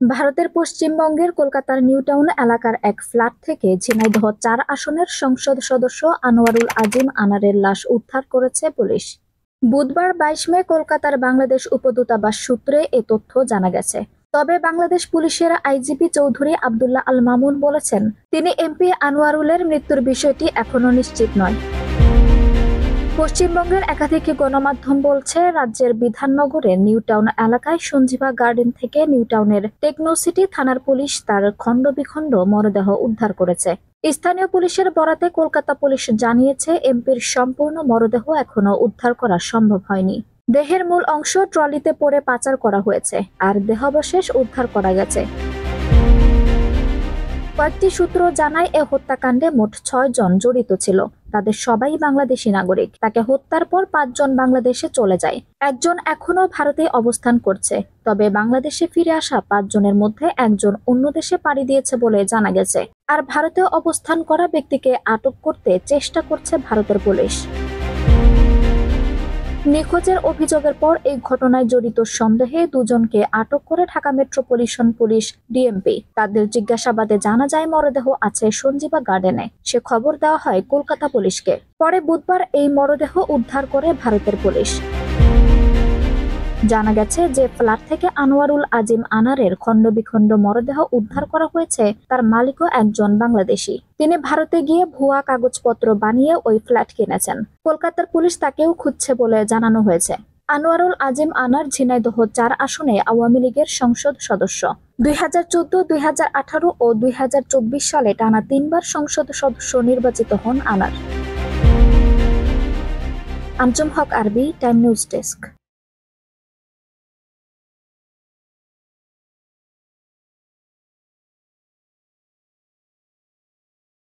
ভারতের পশ্চিমবঙ্গের কলকাতার নিউটাউন এলাকার এক ফ্ল্যাট থেকে ঝিনাইদহ ৪ আসনের সংসদ সদস্য আনোয়ারুল আজিম আনারের লাশ উদ্ধার করেছে পুলিশ। বুধবার ২২ মে কলকাতার বাংলাদেশ উপদূতাবাস সূত্রে এ তথ্য জানা গেছে। তবে বাংলাদেশ পুলিশের আইজিপি চৌধুরী আব্দুল্লাহ আল মামুন বলেছেন, তিনি এমপি আনোয়ারুলের মৃত্যুর বিষয়টি এখনো নিশ্চিত নয়। পশ্চিমবঙ্গের একাধিক গণমাধ্যম বলছে, রাজ্যের বিধাননগরের নিউটাউন এলাকায় সঞ্জীবা গার্ডেন থেকে নিউটাউনের টেকনোসিটি থানার পুলিশ তার খণ্ডবিখণ্ড মরদেহ উদ্ধার করেছে। স্থানীয় পুলিশের বরাতে কলকাতা পুলিশ জানিয়েছে, এমপির সম্পূর্ণ মরদেহ এখনো উদ্ধার করা সম্ভব হয়নি। দেহের মূল অংশ ট্রলিতে পড়ে পাচার করা হয়েছে, আর দেহাবশেষ উদ্ধার করা গেছে। কয়েকটি সূত্র জানায়, এ হত্যাকাণ্ডে মোট ৬ জন জড়িত ছিল। তাদের সবাই বাংলাদেশি নাগরিক। তাকে হত্যার পর ৫ জন বাংলাদেশে চলে যায়। একজন এখনো ভারতে অবস্থান করছে। তবে বাংলাদেশে ফিরে আসা ৫ জনের মধ্যে একজন অন্য দেশে পাড়ি দিয়েছে বলে জানা গেছে। আর ভারতে অবস্থান করা ব্যক্তিকে আটক করতে চেষ্টা করছে ভারতের পুলিশ। নিখোঁজের অভিযোগের পর এই ঘটনায় জড়িত সন্দেহে দুজনকে আটক করে ঢাকা মেট্রোপলিটন পুলিশ ডিএমপি। তাদের জিজ্ঞাসাবাদে জানা যায়, মরদেহ আছে সঞ্জীবা গার্ডেনে। সে খবর দেওয়া হয় কলকাতা পুলিশকে। পরে বুধবার এই মরদেহ উদ্ধার করে ভারতের পুলিশ। জানা গেছে যে ফ্ল্যাট থেকে আনোয়ারুল আজিম আনারের খণ্ডবিখণ্ড মরদেহ উদ্ধার করা হয়েছে, তার মালিকও একজন বাংলাদেশি। তিনি ভারতে গিয়ে ভুয়া কাগজপত্র বানিয়ে ওই ফ্ল্যাট কিনেছেন। কলকাতার পুলিশ তাকেও খুঁজছে বলে জানানো হয়েছে। আনোয়ারুল আজিম আনার ঝিনাইদহ ৪ আসনে আওয়ামী লীগের সংসদ সদস্য। ২০১৪, ২০১৮ ও ২০২৪ সালে টানা ৩ বার সংসদ সদস্য নির্বাচিত হন আনার। আঞ্জুম হক আরবি, টাইম নিউজ ডেস্ক।